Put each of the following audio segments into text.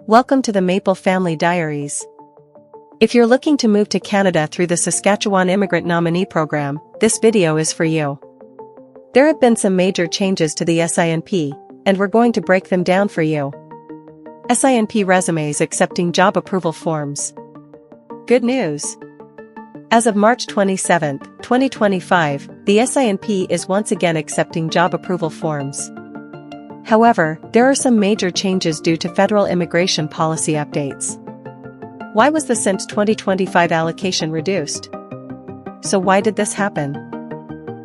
Welcome to the Maple Family Diaries. If you're looking to move to Canada through the Saskatchewan Immigrant Nominee Program, this video is for you. There have been some major changes to the SINP, and we're going to break them down for you. SINP resumes accepting job approval forms. Good news! As of March 27, 2025, the SINP is once again accepting job approval forms. However, there are some major changes due to federal immigration policy updates. Why was the SINP 2025 allocation reduced? So why did this happen?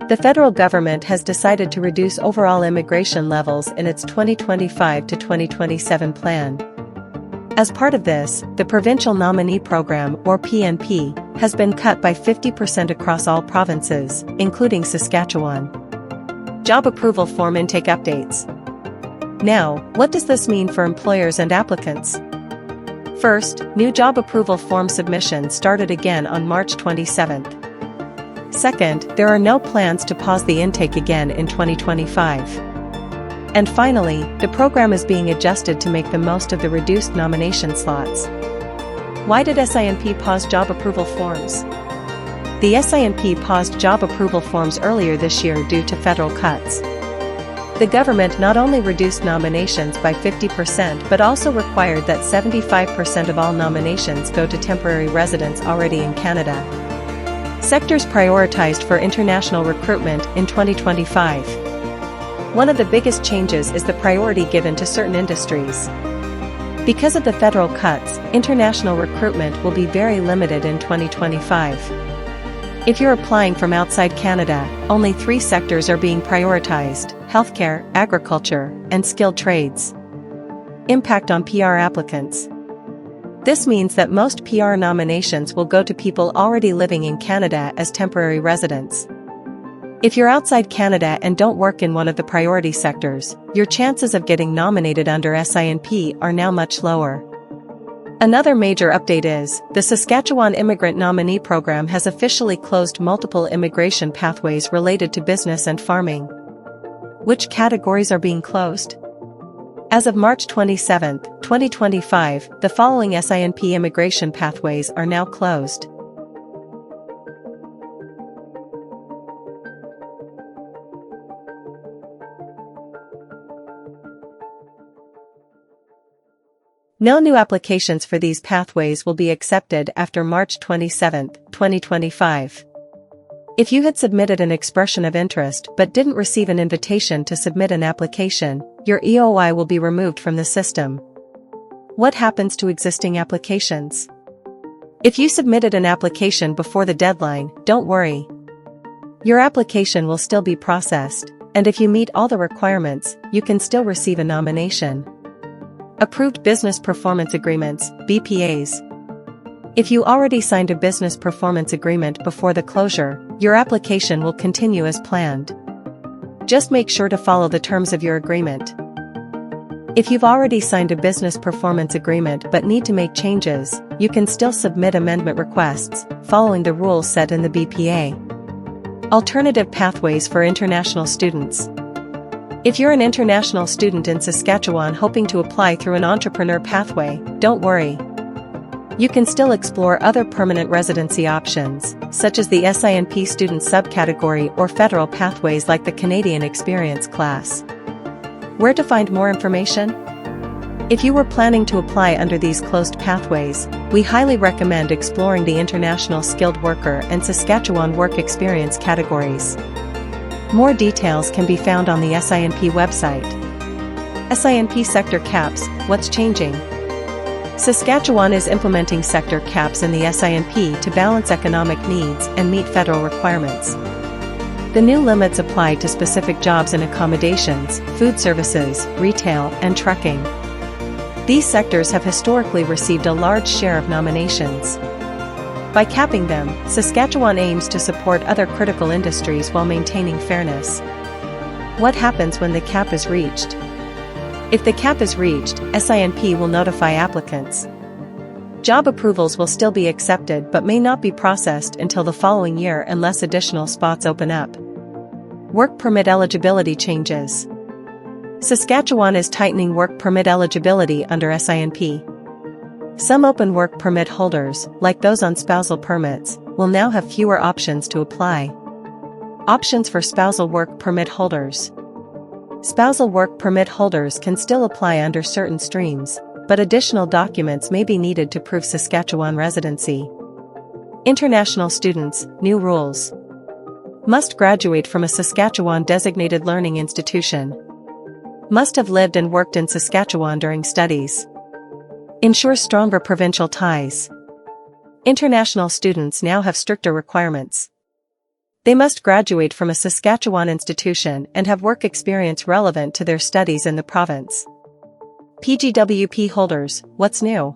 The federal government has decided to reduce overall immigration levels in its 2025 to 2027 plan. As part of this, the Provincial Nominee Program, or PNP, has been cut by 50% across all provinces, including Saskatchewan. Job approval form intake updates. Now, what does this mean for employers and applicants? First, new job approval form submissions started again on March 27. Second, there are no plans to pause the intake again in 2025. And finally, the program is being adjusted to make the most of the reduced nomination slots. Why did SINP pause job approval forms? The SINP paused job approval forms earlier this year due to federal cuts. The government not only reduced nominations by 50% but also required that 75% of all nominations go to temporary residents already in Canada. Sectors prioritized for international recruitment in 2025. One of the biggest changes is the priority given to certain industries. Because of the federal cuts, international recruitment will be very limited in 2025. If you're applying from outside Canada, only 3 sectors are being prioritized: healthcare, agriculture, and skilled trades. Impact on PR applicants. This means that most PR nominations will go to people already living in Canada as temporary residents. If you're outside Canada and don't work in one of the priority sectors, your chances of getting nominated under SINP are now much lower. Another major update is, the Saskatchewan Immigrant Nominee Program has officially closed multiple immigration pathways related to business and farming. Which categories are being closed? As of March 27, 2025, the following SINP immigration pathways are now closed. No new applications for these pathways will be accepted after March 27, 2025. If you had submitted an expression of interest but didn't receive an invitation to submit an application, your EOI will be removed from the system. What happens to existing applications? If you submitted an application before the deadline, don't worry. Your application will still be processed, and if you meet all the requirements, you can still receive a nomination. Approved Business Performance Agreements, BPAs. If you already signed a business performance agreement before the closure, your application will continue as planned. Just make sure to follow the terms of your agreement. If you've already signed a business performance agreement but need to make changes, you can still submit amendment requests, following the rules set in the BPA. Alternative pathways for international students. If you're an international student in Saskatchewan hoping to apply through an entrepreneur pathway, don't worry. You can still explore other permanent residency options, such as the SINP student subcategory or federal pathways like the Canadian Experience class. Where to find more information? If you were planning to apply under these closed pathways, we highly recommend exploring the International Skilled Worker and Saskatchewan Work Experience categories. More details can be found on the SINP website. SINP sector caps, what's changing? Saskatchewan is implementing sector caps in the SINP to balance economic needs and meet federal requirements. The new limits apply to specific jobs and accommodations, food services, retail, and trucking. These sectors have historically received a large share of nominations. By capping them, Saskatchewan aims to support other critical industries while maintaining fairness. What happens when the cap is reached? If the cap is reached, SINP will notify applicants. Job approvals will still be accepted but may not be processed until the following year unless additional spots open up. Work permit eligibility changes. Saskatchewan is tightening work permit eligibility under SINP. Some open work permit holders, like those on spousal permits, will now have fewer options to apply. Options for spousal work permit holders. Spousal work permit holders can still apply under certain streams, but additional documents may be needed to prove Saskatchewan residency. International students, new rules. Must graduate from a Saskatchewan designated learning institution. Must have lived and worked in Saskatchewan during studies. Ensure stronger provincial ties. International students now have stricter requirements. They must graduate from a Saskatchewan institution and have work experience relevant to their studies in the province. PGWP holders, what's new?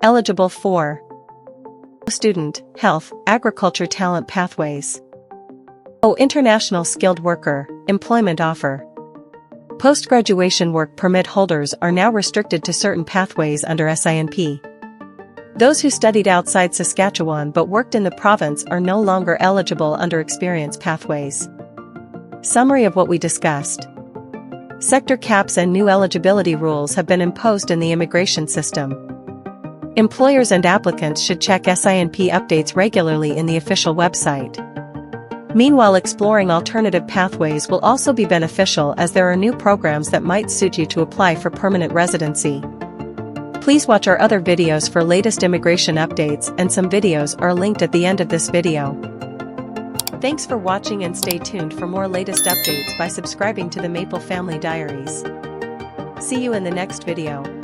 Eligible for student, health, agriculture talent pathways. International skilled worker, employment offer. Post-graduation work permit holders are now restricted to certain pathways under SINP. Those who studied outside Saskatchewan but worked in the province are no longer eligible under experience pathways. Summary of what we discussed. Sector caps and new eligibility rules have been imposed in the immigration system. Employers and applicants should check SINP updates regularly in the official website. Meanwhile, exploring alternative pathways will also be beneficial as there are new programs that might suit you to apply for permanent residency. Please watch our other videos for latest immigration updates, and some videos are linked at the end of this video. Thanks for watching and stay tuned for more latest updates by subscribing to the Maple Family Diaries. See you in the next video.